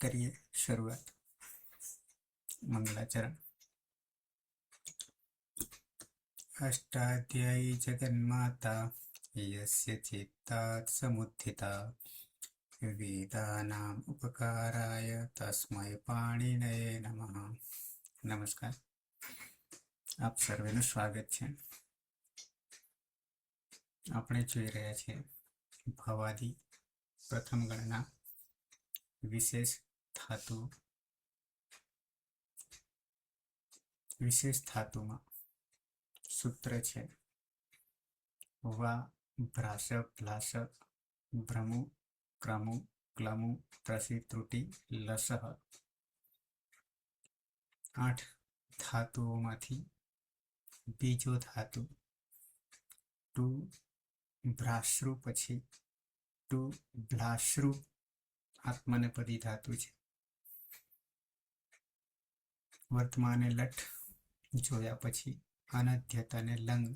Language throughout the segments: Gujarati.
करिए शुरुआत। मंगलाचरण। अष्टाध्यायी जगन्माता यस्य चित्तात् समुत्थिता वेदानाम् उपकाराय तस्मै पाणिनये नमः। नमस्कार, આપ સર્વેનું સ્વાગત છે। આપણે જોઈ રહ્યા છીએ ભવાદી પ્રથમ ગણના વિશેષ ધાતુ ધાતુમાં સૂત્ર છે વા ભ્રાસ ભ્લાસ ભ્રમુ ક્રમુ ક્લમુ પ્રસી ત્રુટિ લસહ। 8 ધાતુઓમાંથી બીજો ધાતુ ટુ ભ્રાશ્રુ પછી ટુ ભ્લાશ્રુ આત્મનેપદી ધાતુ છે। વર્તમાને લઠ જોયા પછી અનધ્યતાને લંગ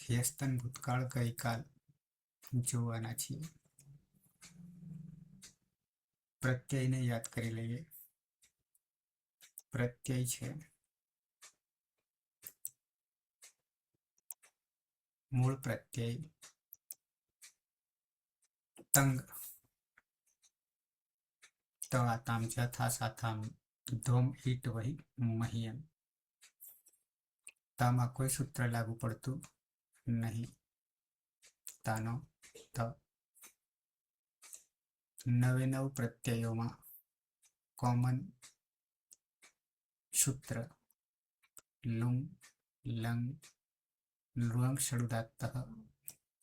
હેસ્તન ભૂતકાળ ગઈકાલ જોવાના છીએ। પ્રત્યયને યાદ કરી લઈએ। પ્રત્યય છે મૂળ પ્રત્યય તંગ તવાતામ જથા સાથામ ધોમ ઈટ વહી મહિયમ। તામાં કોઈ સૂત્ર લાગુ પડતું નહીં। તાનો ત 99 પ્રત્યયોમાં કોમન સૂત્ર લુંગ લંગ લુંગ ષડુદાત્ત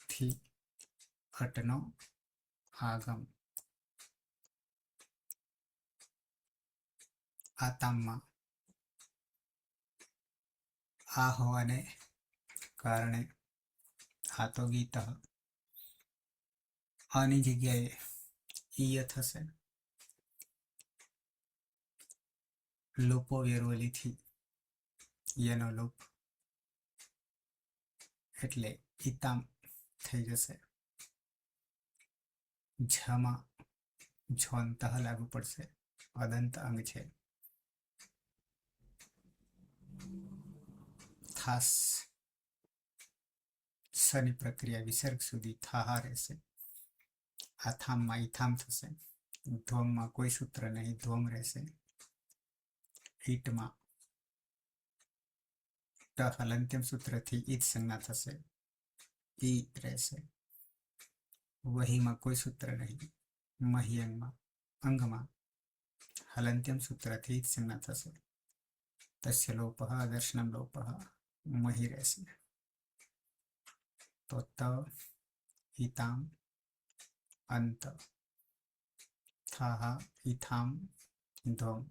થી અટનો આગમ। આતામમાં આ હોવાને કારણે હાતો ગીત આની જગ્યાએ ઈય થશે। લોપો વેરવલીથી યનો લોપ એટલે ઈતામ થઈ જશે। ઝમાં ઝોંતઃ લાગુ પડશે, અદંત અંગ છે। થાસ સની પ્રક્રિયા વિસર્ગ સુધી થાહા રહેશે। આથામમાં ઈથામ થશે। ધ્વમમાં કોઈ સૂત્ર નહીં, ધ્વમ રહેશે। ઈટમાં ટ હલંત્યમ સૂત્રથી ઈત સંજ્ઞા થશે, ઈ રહેશે। વહીમાં કોઈ સૂત્ર નહીં। મહિયંગમાં અંગમાં હલંત્યમ સૂત્રથી ઈત સંજ્ઞા થશે। તસ્ય લોપઃ દર્શનમ લોપઃ મહી રહેશે। તો ત ઈતામ અંત થાહા ઈથામ ધ્વમ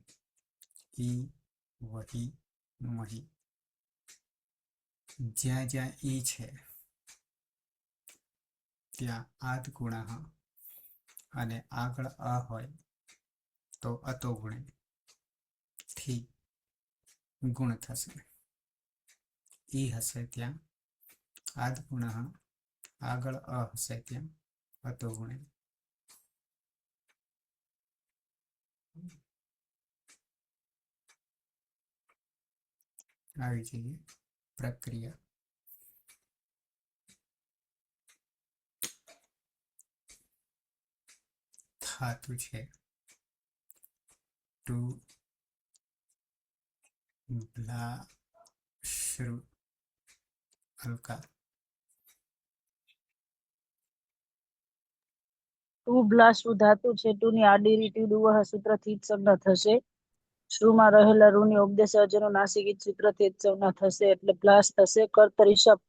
ઈ વહી મહી। જ્યાં જ્યાં ઈ છે ત્યાં આદ ગુણ અને આગળ અ હોય તો અતો ગુણે થી ગુણ થશે। ઈ હશે ત્યાં આદ ગુણ, આગળ અ હશે ત્યાં અતો ગુણે। આવી જઈએ પ્રક્રિયા। ધાતુ છે ટુ ભ્લાશ્રુ હલકા। ટુ ભ્લાશ્રુ ધાતુ છે। ટુ ની આડી રીટી ડુવહ સૂત્રથી જ સંજ્ઞા થશે। શ્રુમાં રહેલા રૂની ઉપદેશ અજનો નાસિક ઈત સૂત્રથી જ સંજ્ઞા થશે એટલે ભ્લાસ થશે। કર્તરી શપ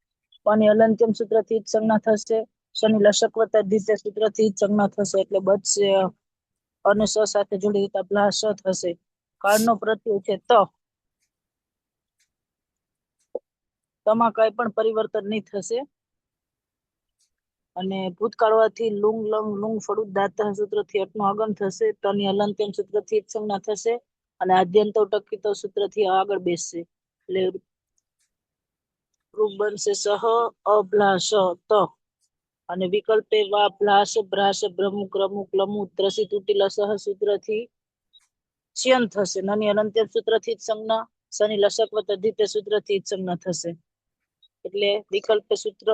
પની અલંત્યમ સૂત્રથી જ સંજ્ઞા થશે। શનિ લશકવતા દિત્ય સૂત્રથી જ સંજ્ઞા થશે એટલે બચશે અને સ સાથે જોડી દેતા ભ્લાસ થશે। કાળનો પ્રત્યય છે ત, તમાં કઈ પણ પરિવર્તન નહીં થશે અને ભૂતકાળવાથી લુંગ લંગ લુંગ ફળું દાત સૂત્રથી અટનો આગમ થશે। તની અલંત્યમ સૂત્રથી જ સંજ્ઞા થશે અને આદ્યંતો ટકીતો સૂત્રથી આગળ બેસશે એટલે રૂપ બનશે સહ અભ્લાસ ત। અને વિકલ્પે વા ભ્લાશ ભ્રાશ ભ્રમુ ક્રમુ ક્લમુ ત્રસી તૂટી લસહ સૂત્રથી ચ્યન થશે. નની અનંત્યમ સૂત્રથી જ સંજ્ઞા, શનિ લશક વત્તા દ્વિતીય સૂત્રથી જ સંજ્ઞા થશે. એટલે વિકલ્પ સૂત્ર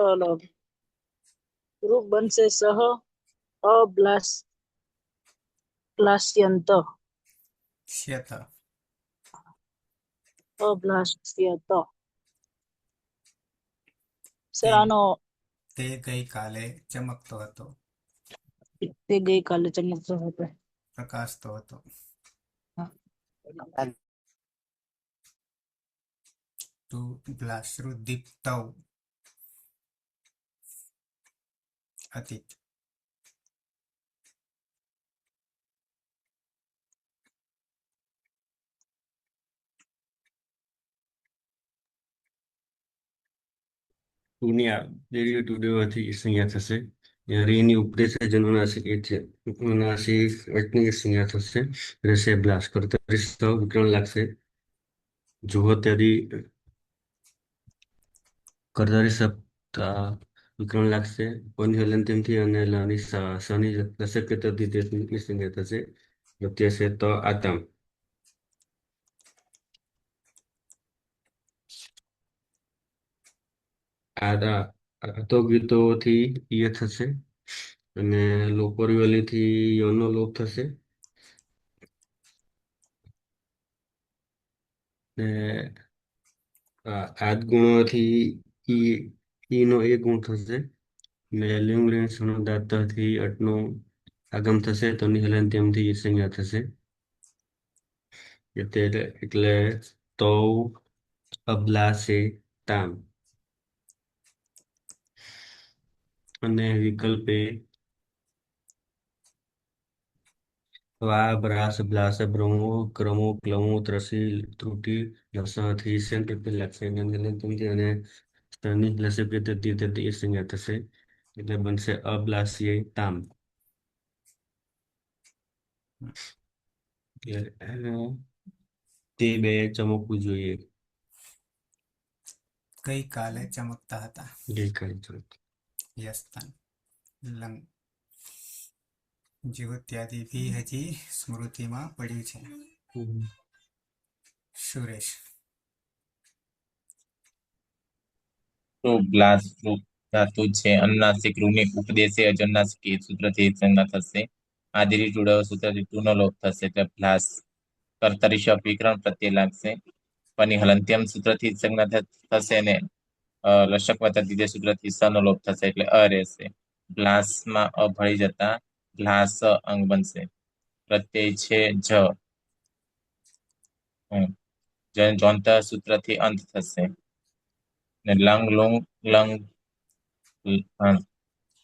રૂપ બનશે સહ અભ્લાષ્યંત. શ્યત અભ્લાષ્યત. સર તે આનો તે ગઈકાલે ચમકતો હતો, તે ગઈકાલે ચમકતો હતો. પ્રકાશતો હતો. તું ભ્લાશ્રુદીપ્તૌ અતીત. તુની ડેરિવેટિવ લેવાથી સંજ્ઞા થશે. રીની ઉપદેશ જન્મનાશક એ છે, નાશિક અટની સંજ્ઞા થશે. રહેશે બ્લાસ કરતા વિકરણ લાગશે. જુઓ ત્યાદી કરતારી સપ્તાહ વિકરણ લાગશે. કોની હલંતિમથી અને લાની શનિ લસક તદ્ધિતની સંજ્ઞા થશે. પ્રત્યય છે તો આતમ. આતો ગીતોથી ઈય થશે અને લોકોરિવલીથી યનો લોપ થશે. ને આદ ગુણોથી ઈનો એક ગુણ થશે. ને લિંગ લિંગ સણોદાતથી અટનો આગમ થશે. તો નિહલંત્યમથી સંજ્ઞા થશે. એટલે તો અબલાશે તામ. અને વિકલ્પે વા ભ્રાસ બ્લાસ ભ્રમો ક્રમો ક્લમો ત્રસી ત્રુટી લસથી લાગશે. અને સ્થળની લસક એ સંજ્ઞા થશે. એટલે બનશે અબલાસીય તામ. તે બે ચમકવું જોઈએ. ગઈકાલે ચમકતા હતા. ગઈકાલે યસ્તન લંગ જીવત્યાદિ ભી હજી સ્મૃતિમાં પડ્યું છે. સુરેશ તો ગ્લાસ ધાતુ છે. અનુનાસિક રૂની ઉપદેશે અજનુનાસિક એ સૂત્રથી સંજ્ઞા થશે. આદિરી ટુડવ સૂત્રથી ટુનો લોપ થશે. એટલે પ્લાસ કર્તરી શપ વિકરણ પ્રત્યય લાગશે. પની હલંત્યમ સૂત્રથી સંજ્ઞા થશે ને લશક વત્તા દ્વિતીય સૂત્રથી સનો લોપ થશે. એટલે અ રહેશે. ગ્લાસમાં અ ભળી જતા ગ્લાસ અંગ બનશે. પ્રત્યય છે જ. જોંત સૂત્રથી અંત થશે. ને lung Lung lung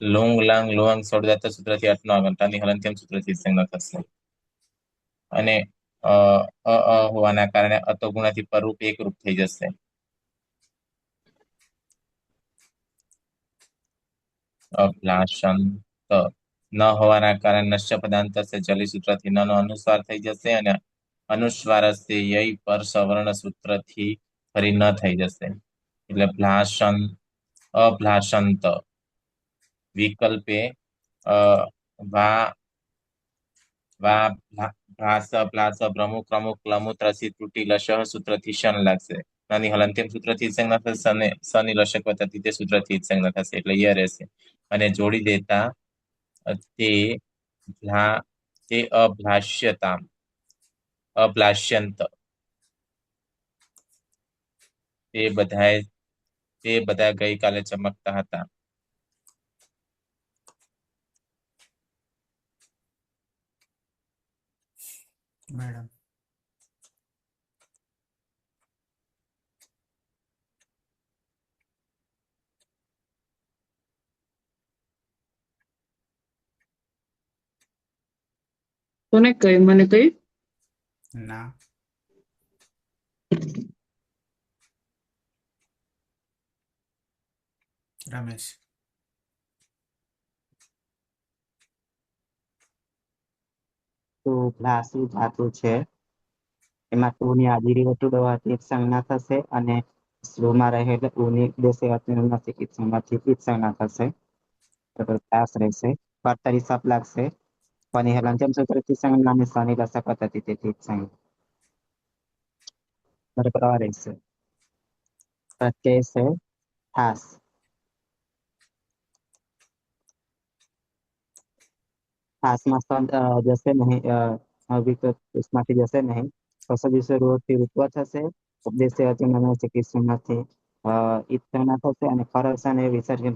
Lung લાંગ Lung સોડદાત સૂત્રથી અટનો આગમતાની હલંત્યમ સૂત્રથી સંજ્ઞા થશે. અને હોવાના કારણે અતો ગુણાથી પરરૂપ એક રૂપ થઈ જશે. અભ્લાષંત ન હોવાના કારણે નશ્ય પદાંત થશે. જલી સૂત્રથી ન નો અનુસ્વાર થઈ જશે. અને અનુસ્વાર ય પર સવર્ણ સૂત્રથી ફરી ન થઈ જશે. એટલે અભ્લાષંત. વિકલ્પે વા ભ્રાસ પ્લાસ પ્રમુખ પ્રમુખ લમુ ત્રસી ત્રુટી લશ સૂત્રથી શન લાગશે. નાની હલંત્યમ સૂત્રથી સંજ્ઞા થશે. અને સની લશક વત્તા દ્વિતીય સૂત્રથી સંજ્ઞા થશે. એટલે ય રહેશે. અને જોડી દેતા તે અભ્લાષ્યતા અભ્લાષ્યંત. તે બધા ગઈકાલે ચમકતા હતા. મેડમ કોને કહ્યું? મને કહ્યું ના રમેશ તો ગ્લાસી ધાતુ છે એમાં તુની આદિરી વટુ દવાથી એક સંજ્ઞા થશે. અને સ્લોમાં રહેલ ઉની દેશે સંજ્ઞા થશે. તો પ્લાસ રહેશે. કર્તરી સપ લાગશે. પની હલંત્યમ સૂત્રથી સંજ્ઞા અને સની લસક પદ્ધતિ તેથી સંજ્ઞા. બરાબર આ રહેશે. પ્રત્યય છે થાસ. થાસમાં સ્તંભ જશે નહીં. વિકલ્પ उसમાંથી જશે નહીં. કસો રોગથી રૂત્વ થશે. ઉપદેશ્ય અચિંતન ચિકિત્સનથી ઈત્તના થશે અને ખરસન એ વિસર્જન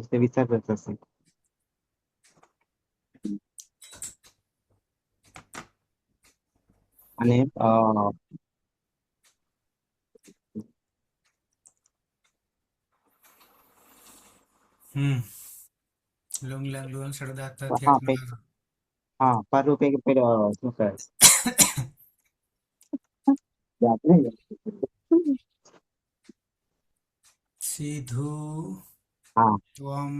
થશે. અને લુંગ લાંગ લુંગ સડદાત હા પર રૂપે પેલો શું કહે યાદ નહીં. સીધું હા ત્વમ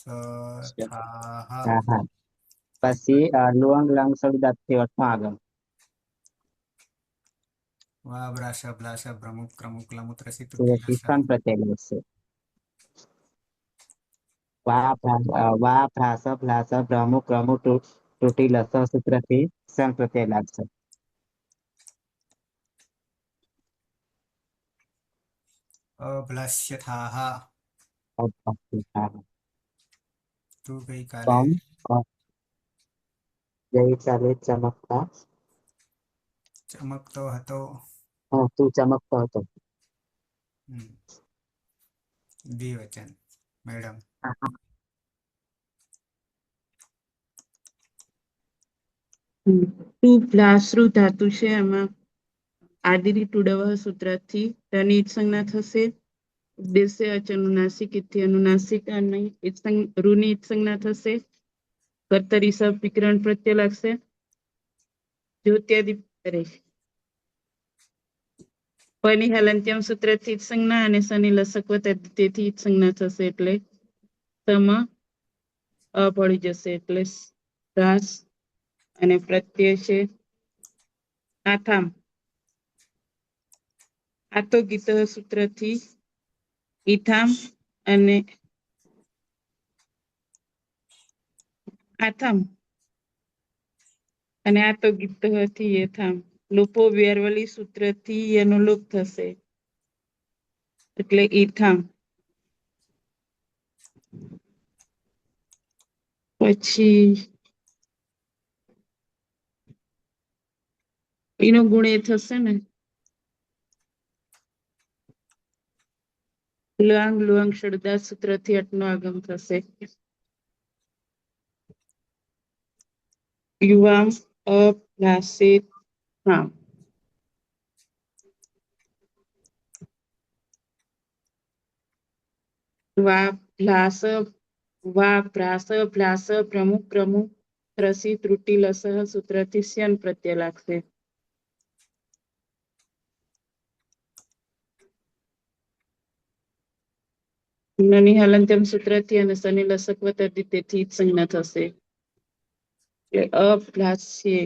બ્લાસથાહ હા હા. પછી લુઅંગ લંગ શબ્દાર્થી અર્થમાં આગળ વા બ્રાશા બ્લાશા પ્રમુખ પ્રમુખ લમુત્રસી કિસાન પ્રત્યય લેશે. વા ભ્રાસ ભ્લાસ ભ્રમુ ક્રમુ તૂટી લસ સૂત્રથી સન પ્રત્યય લાગશે. અભ્લાસ્યથાહ તું ગઈકાલે ગઈકાલે ચમકતા ચમકતો હતો. તું ચમકતો હતો. દ્વિવચન મેડમ. ટુ પ્લાસરૂ ધાતુ છે એમાં આદિની ટુડવ સૂત્રથી ટની સંજ્ઞા થશે. ઉદ્દેશ્ય અચનુનાસિક ઇથી અનુનાસિક અને રૂની સંજ્ઞા થશે. કર્તરી સબ વિકરણ પ્રત્યય લાગશે. જ્યોત્યાદિ પની હલંત્યમ સૂત્રથી સંજ્ઞા અને શનિ લસકવ તેથી સંજ્ઞા થશે એટલે સમ અપડી જશે એટલે રાસ અને પ્રત્યય છે આથામ. આતો ગીત સૂત્રથી ઈથામ અને આથામ અને આતો ગીત થી યથામ. લોપો વ્યારવલી સૂત્રથી એનો લોપ થશે એટલે ઈથામ. પછી એનો ગુણ એ થશે ને લુઆંગ લુઆંગ શબ્દા સૂત્રથી અટનો આગમ થશે. યુવામ અપ્લાસિત હા. વા ભ્લાસ વા ભ્રાસ ભ્લાસ પ્રમુખ પ્રમુખ રસી ત્રુટી લસહ સૂત્રથી સ્યન પ્રત્યય લાગશે. નની હલંત્યમ સૂત્રથી અને શનિ લસકવ તેથી જ સંજ્ઞા થશે એટલે અભ્લાસ્ય.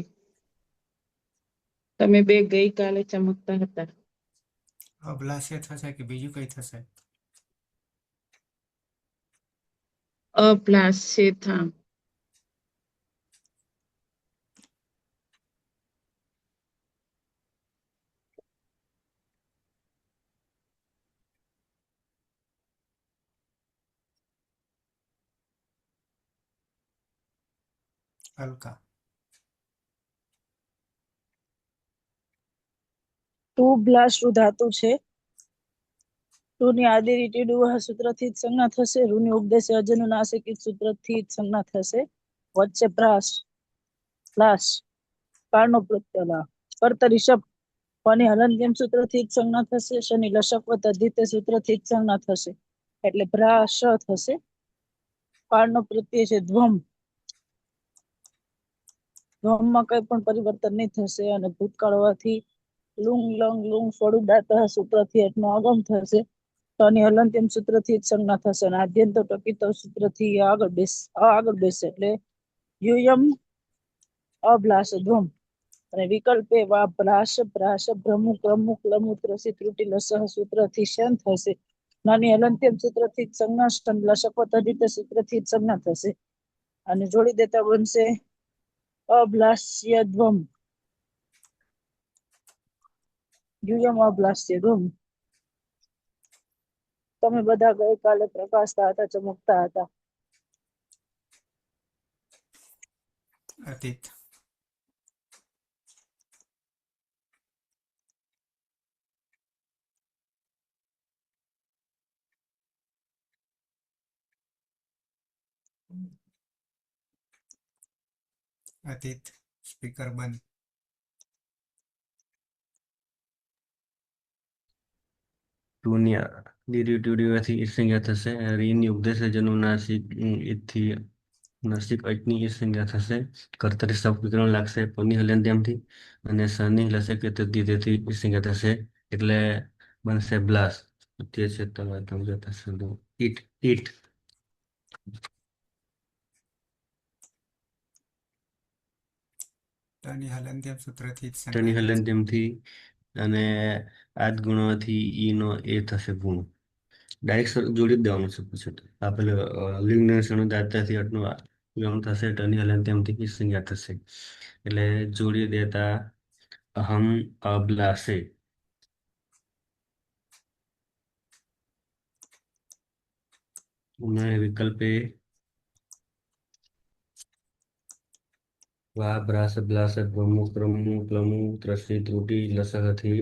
તમે બે ગઈકાલે ચમકતા હતા. અભ્લાસ્ય થશે કે બીજું કઈ થશે? અભ્લાસ્ય થામ. હલકા ટુ બ્લાસ્ટ ધાતુ છે. ટુ ની આદિરી ટીડુ સૂત્રથી જ સંજ્ઞા થશે. રૂની ઉપદેશ અજનુનાસિક સૂત્રથી જ સંજ્ઞા થશે. વચ્ચે પ્રાસ પ્લાસ કાળનો પ્રત્યય કર્તરી શબ્દ પની હલંત્યમ સૂત્રથી જ સંજ્ઞા થશે. શનિ લશક તદ્ધિત સૂત્રથી જ સંજ્ઞા થશે એટલે ભ્રાશ થશે. કાળનો પ્રત્યય છે ધ્વમ. ધ્વમમાં કઈ પણ પરિવર્તન નહીં થશે અને ભૂતકાળ હોવાથી લુંગ લંગ લુંગ ફળું દાત સૂત્રથી એટનો આગમ થશે. તની હલંત્યમ સૂત્રથી જ સંજ્ઞા થશે અને આદ્યંત ટકિત સૂત્રથી આગળ બેસે એટલે યુયમ અભ્લાસ ધ્વમ અને વિકલ્પ એ વા ભ્રાશ ભ્રાશ ભ્રમુ ક્રમુ ક્લમુ ત્રસી ત્રુટી લસહ સૂત્રથી શન થશે. નાની હલંત્યમ સૂત્રથી જ સંજ્ઞા સ્ટન લશકો તદિત સૂત્રથી જ સંજ્ઞા થશે. અને જોડી દેતા બનશે અભ્લાસ્યધ્વમ યુયમ અભ્લાસ્યધ્વમ. તમે બધા ગઈકાલે પ્રકાશતા હતા, ચમકતા હતા. અતીત, અતીત સ્પીકર બંધ. ટુની ડીરીટ્યુડીવાથી ઈ સંજ્ઞા થશે. રીની ઉપદેશે જનુનાસિક ઈથી નાસિક અટની ઈ સંજ્ઞા થશે. કર્તરી સપ વિકરણ લાગશે પની હલંત્યમથી અને સની લસે કે તેથી ઈ સંજ્ઞા થશે. એટલે બનશે બ્લાસ. તે છે તમે થશે ઈટ ઈટ. ટની હલંત્યમ સૂત્રથી જ ટની સંજ્ઞા થશે. હલંત્યમથી અને આદ ગુણોથી ઈ નો એ થશે ગુણ. ડાયરેક્ટ જોડી જ દેવાનું છે પછી આ પેલું લિંગના દાતાથી અટનું ગુણ થશે. ટની હલંત્યમથી ઈ સંજ્ઞા થશે. એટલે જોડી દેતા અહમ અબલાસે અને વિકલ્પે વા ભ્રાસ બ્લાસ ભ્રમુ ક્રમુ ક્લમુ ત્રસી ત્રુટી લસહથી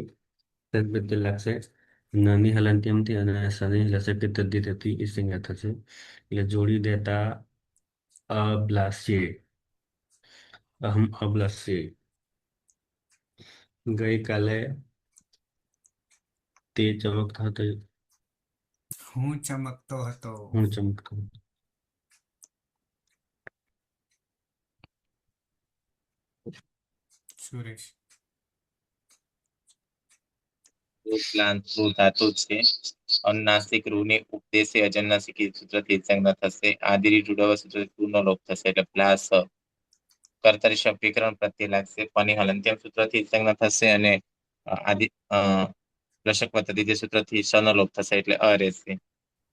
તદ્વિત લાગશે. નાની હલંત્યમથી અને સની લસકે તદ્દિતથી ઈ સંજ્ઞા થશે. એટલે જોડી દેતા અબલાસે અહમ અબલાસે. ગઈકાલે તે ચમકતો હતો, હું ચમકતો હતો. હું ચમકતો હતો. સુરેશ, પ્લાન્ટ ધાતુ છે. અનુનાસિક રૂની ઉપદેશે અજન્નાસિક સૂત્રથી સંજ્ઞા થશે. આદિરી ટુડવ સૂત્રથી પૂર્ણ લોપ થશે. એટલે પ્લાસ કર્તરી શબ્દ વિકરણ પ્રત્યે લાગશે. પની હલંત્યમ સૂત્રથી સંજ્ઞા થશે અને આદિ લશક પદ્ધતિ સૂત્રથી સનો લોપ થશે એટલે અ રહેશે.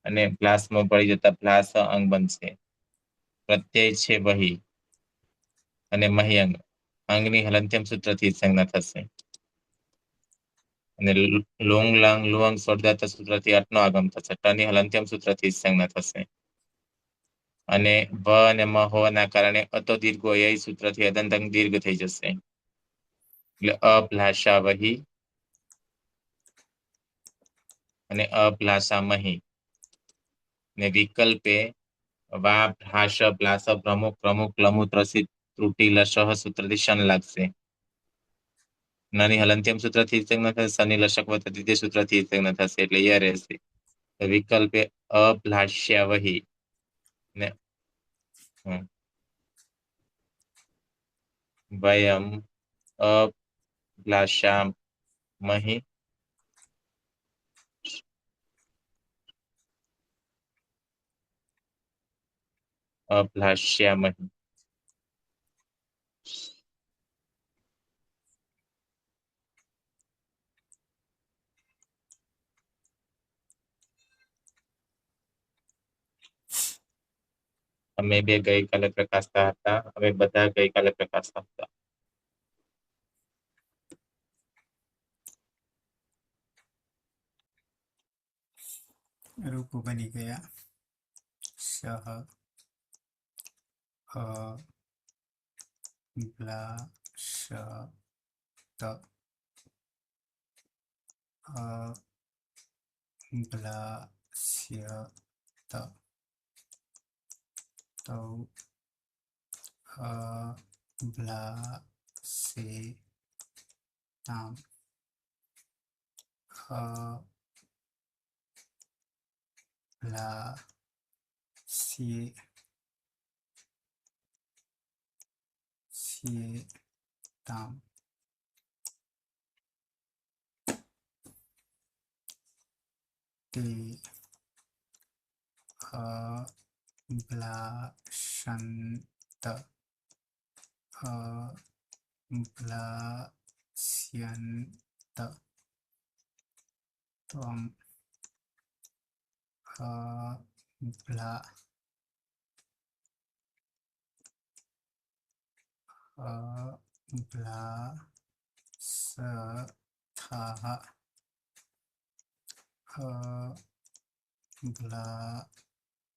અને પ્લાસમાં પડી જતા પ્લાસ અંગ બનશે. પ્રત્યય છે વહી અને મહ્યંગ અંગની હલંત્યમ સૂત્રથી સંજ્ઞા થશે. અને લોંગ લાંગ લુઅંગ સ્વરદાતા સૂત્રથી અટનો આગમ થશે. ટની હલંત્યમ સૂત્રથી સંજ્ઞા થશે. અને ભ અને મ હોવાના કારણે અતો દીર્ઘો એ સૂત્રથી અદંતંગ દીર્ઘ થઈ જશે. એટલે અભ્લાષા વહી અને અભ્લાષા મહી. ને વિકલ્પે વા ભ્રાશ પ્લાસ પ્રમુખ પ્રમુખ લમુ ત્રસી ત્રુટી લશહ સૂત્રથી શન લાગશે. નાની હલંત્યમ સૂત્રથી સંજ્ઞા થશે. સની લશક પદ્ધતિ સૂત્રથી સંજ્ઞા થશે એટલે ય રહેશે. વિકલ્પે અભ્લાષ્યા વહી ને વયમ અભ્લાષામહિ અભ્લાષ્યામહિ. અમે બે ગઈકાલે પ્રકાશતા હતા. અમે બધા ગઈકાલે પ્રકાશતા હતા. રૂપ બની ગયા. સહ અભ્લાષત અભ્લાસ્યત તૌ અભ્લાસેતામ અભ્લાસ્યેતામ તે અભ્લાષંત अभ्लास्यन्त त्वम् अभ्ला अभ्लासथः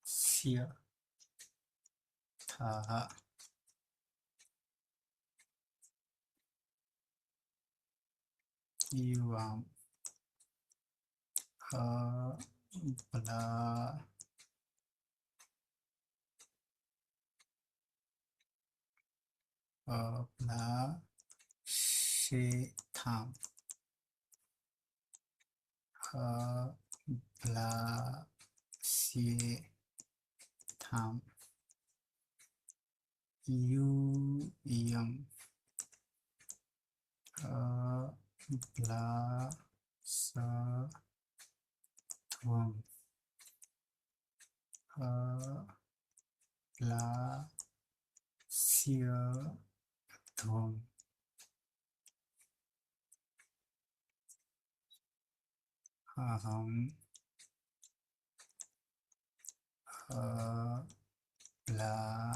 अभ्लास्यथः युवाम् अभ्ला अभ्लाशेथाम् अभ्लास्येथाम् यूयम् अभ्लासध्वम् अभ्लास्यध्वम् अहम् अभ्लासे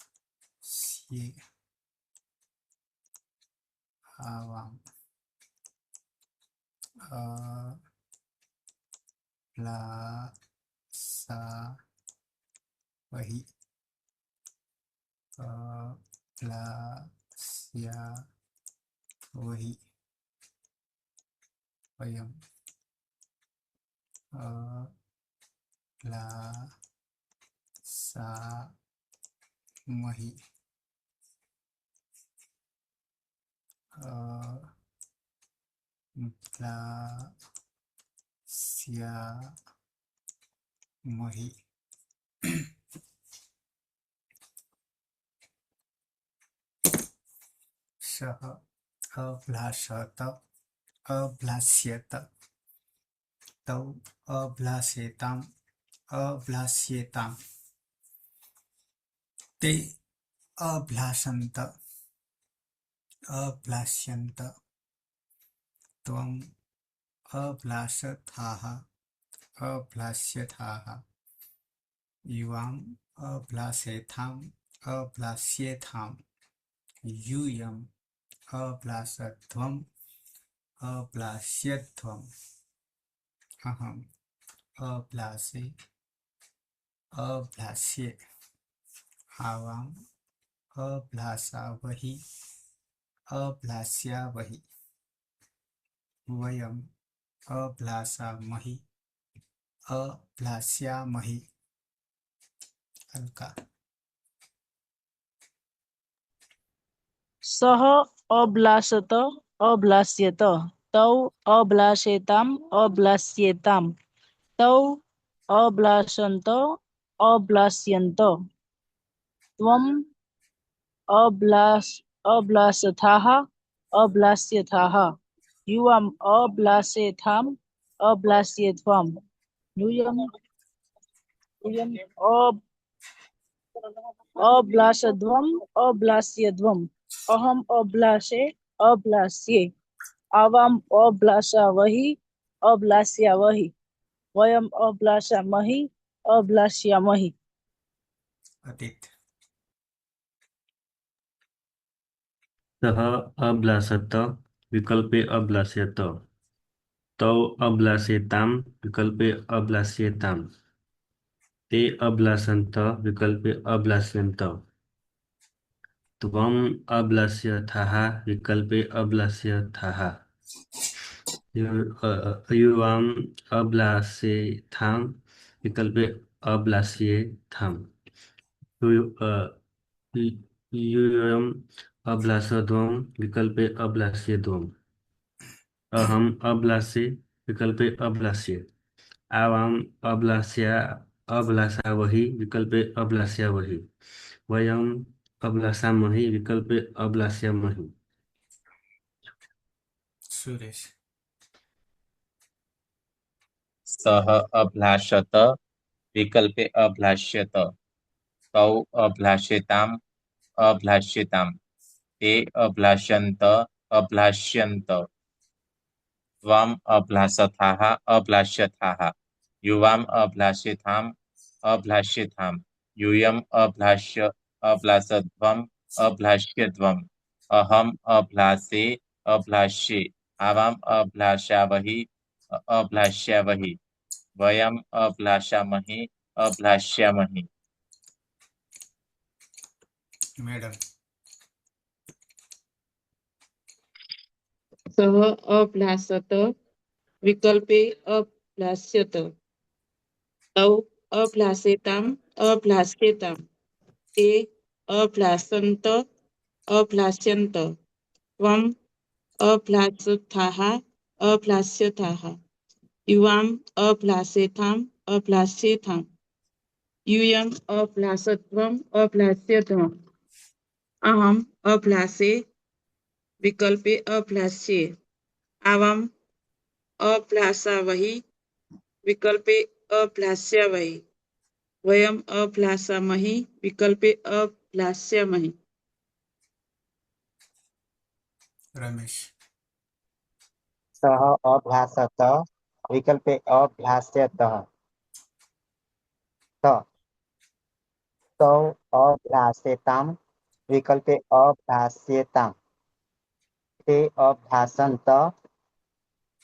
अभ्लास्ये आवाम् अभ्लासा वही अभ्लास्या वही वयम् अभ्लासामहि अभ्लास्यामहि सः अभ्लासत अभ्लास्यत तौ अभ्लासेताम् अभ्लास्येताम् ते अभ्लासन्त अभ्लास्यन्त त्वम् अभ्लासथाः अभ्लास्यथाः युवाम् अभ्लासेथाम् अभ्लास्येथाम् यूयम् अभ्लासध्वम् अभ्लास्यध्वम् अहम् अभ्लासे अभ्लास्ये आवाम् अभ्लासावहि अभ्लास्यावहि वयम् अभ्लासामहि अभ्लास्यामहि हल्का सः अभ्लासत अभ्लास्यत तौ अभ्लासेताम् अभ्लास्येताम् तौ अभ्लासन्त अभ्लास्यन्त त्वम् अभ्लासथाः अभ्लास्यथाः युवाम् अभ्लासेथाम् अभ्लास्येथाम् यूयम् अभ्लासध्वम् अभ्लास्यध्वम् अहम् अभ्लासे अभ्लास्ये आवाम् अभ्लासावहि अभ्लास्यावहि वयम् अभ्लासामहि अभ्लास्यामहि अतीत सः अभ्लासत विकल्पे अभ्लास्यत तौ अभ्लासेताम् विकल्पे अभ्लास्येताम् ते अभ्लासन्त विकल्पे अभ्लास्यन्त त्वम् अभ्लास्यथाः विकल्पे अभ्लास्यथाः युवाम् अभ्लासेथाम् विकल्पे अभ्लास्येथाम् यूयम् अभ्लासध्वम् विकल्पे अभ्लास्यध्वम् अहम् अभ्लासे विकल्पे अभ्लास्ये आवाम् अभ्लासावहि विकल्पे अभ्लास्यावहि वयम् अभ्लासामहि विकल्पे अभ्लास्यामहि सुरेश सः अभ्लाषत विकल्पे अभ्लाष्यत तौ अभ्लाष्यताम् अभ्लाष्यताम् ते अभ्लाष्यन्त अभ्लाष्यन्त त्वम् अभ्लासथाः अभ्लाष्यथाः युवाम् अभ्लाष्यथाम् अभ्लाष्यथाम् यूयम् अभ्लासध्वम् अभ्लाष्यध्वम् अहम् अभ्लासे अभ्लाष्ये आवाम् अभ्लाषावहि अभ्लाष्यावहि वयम् अभ्लाषामहे अभ्लाष्यामहे मैडम सः अभ्लासत विकल्पे अभ्लास्यत तौ अभ्लासेताम् अभ्लास्येताम् ते अभ्लासन्त अभ्लास्यन्त त्वम् अभ्लासथाः अभ्लास्यथाः युवाम् अभ्लासेथाम् अभ्लास्येथाम् यूयम् अभ्लासध्वम् अभ्लास्यध्वम् अहम् अभ्लासे विकल्पे अभ्लास्ये आवाम् अभ्लासावहि विकल्पे अभ्लास्यावहि वयम् अभ्लासामहि विकल्पे अभ्लास्यामहि रमेश सः अभ्लासत विकल्पे अभ्लास्यतः त तौ अभ्लासेताम् विकल्पे अभ्लास्येताम् ते अभ्लासन्त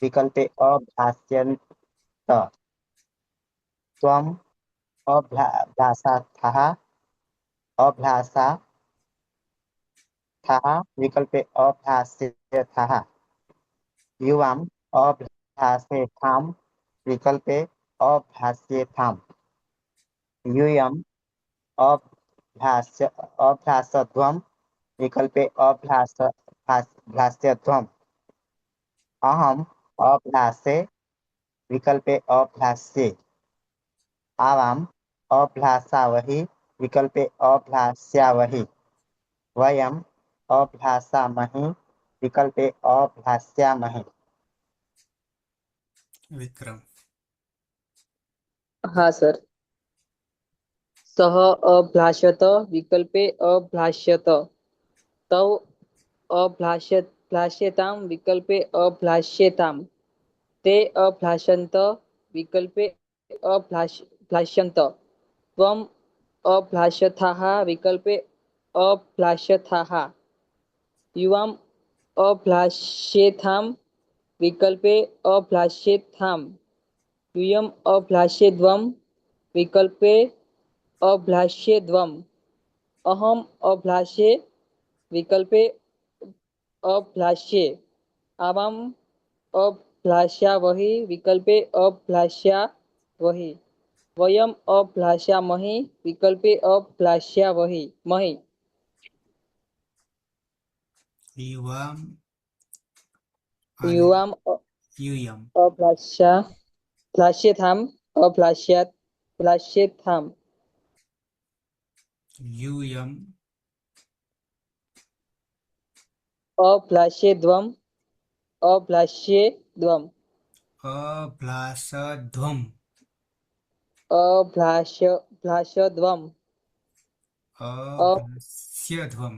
विकल्पे अभ्लास्यन्त त्वम् अभ्लासाथः अभ्लासाथः विकल्पे अभ्लास्यथः युवाम् अभ्लासेथाम् विकल्पे अभ्लास्येथाम् यूयम् अभ्लासध्वम् विकल्पे अभ्लास्यध्वम् अहम् अभ्लासे विकल्पे अभ्लास्ये आवाम् अभ्लासावहि विकल्पे अभ्लास्यावहि वयम् अभ्लासामहि विकल्पे अभ्लास्यामहे विक्रम हाँ सर। सः अभ्लाषत विकल्पे अभ्लाष्यत तौ अभ्लाष्यतां विकल्पे अभ्लाष्येताम् ते अभ्लाषन्त विकल्पे अभ्लाष्यन्त त्वम् अभ्लाषथाः विकल्पे अभ्लाष्यथाः युवाम् अभ्लाष्येथां विकल्पे अभ्लाष्येथाम् यूयम् अभ्लाष्येध्वम् विकल्पे अभ्लाष्येध्वम् अहम् अभ्लाषे विकल्पे अभ्लाष्ये आवाम् अभ्लाष्यावहि विकल्पे अभ्लाष्यावहि वयम् अभ्लाष्यामहे विकल्पे अभ्लाष्यावहि महि युवाम युवाम् यूयम अभ्लाष्येथाम् अभ्लाष्येथाम् यूयम अभ्लाष्येध्वम् अभ्लाष्येध्वम् अभ्लासध्वम अभ्लाष्यध्वम् अभ्लास्यध्वम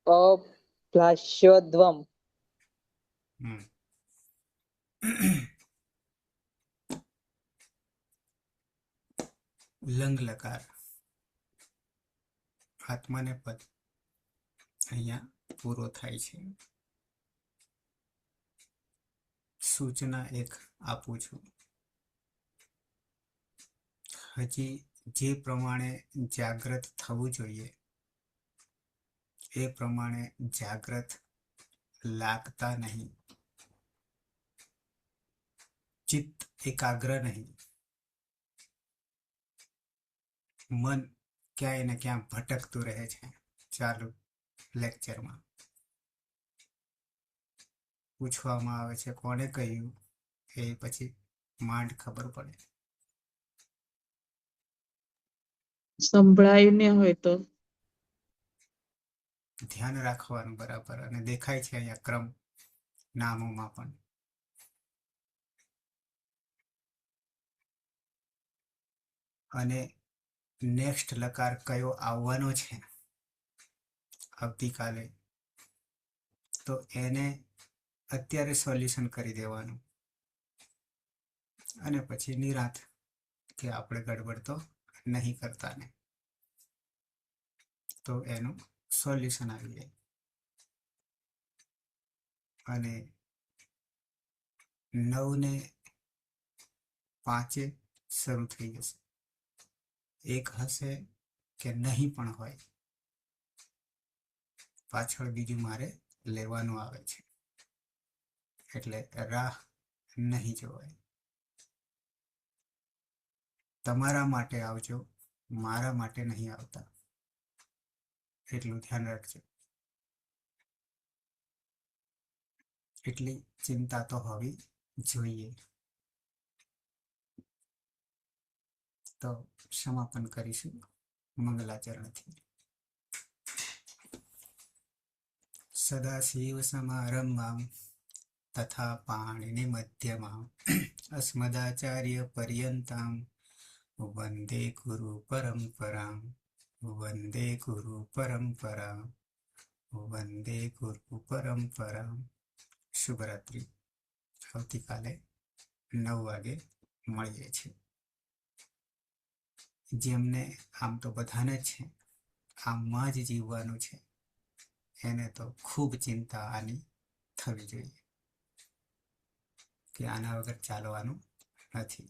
अभ्लाष्यध्वम् લંગ લકાર આત્માને પદ અહીંયા પૂરો થાય છે. સૂચના એક આપું છું. હજી જે પ્રમાણે જાગ્રત થવું જોઈએ એ પ્રમાણે જાગ્રત લાગતા નહીં. ચિત્ત એકાગ્ર નહીં. મન ક્યાંય ને ક્યાં ભટકતું રહે છે. ચાલુ લેક્ચરમાં પૂછવામાં આવે છે કોણે કહ્યું એ પછી માંડ ખબર પડે. સંભળાયું ને હોય તો ધ્યાન રાખવાનું બરાબર. અને દેખાય છે અહીંયા ક્રમ નામોમાં પણ. અને નેક્સ્ટ લકાર કયો આવવાનો છે આવતીકાલે, તો એને અત્યારે સોલ્યુશન કરી દેવાનું અને પછી નિરાંત કે આપણે ગડબડ તો નહીં કરતા ને, તો એનું સોલ્યુશન આવી જાય. અને 9:05 શરૂ થઈ જશે. એક હશે કે નહીં પણ હોય, પાછળ બીજું મારે લેવાનું આવે છે, એટલે રાહ નહીં જોવાય. તમારા માટે આવજો, મારા માટે નહીં આવતા, એટલું ધ્યાન રાખજો. એટલી ચિંતા તો હોવી જોઈએ. તો સમાપન કરીશું મંગલાચરણથી. સદાશિવ સમારંભામ તથા પાણિનિ મધ્યમામ અસ્મદાચાર્ય પર્યંતામ વંદે ગુરુ પરંપરામ વંદે ગુરુ પરંપરામ વંદે ગુરુ પરંપરામ. શુભરાત્રિ. આવતીકાલે 9 વાગે મળીએ છીએ. જેમને આમ તો બધાને જ છે, આમમાં જ જીવવાનું છે, એને તો ખૂબ ચિંતા આની થવી જોઈએ કે આના વગર ચાલવાનું નથી.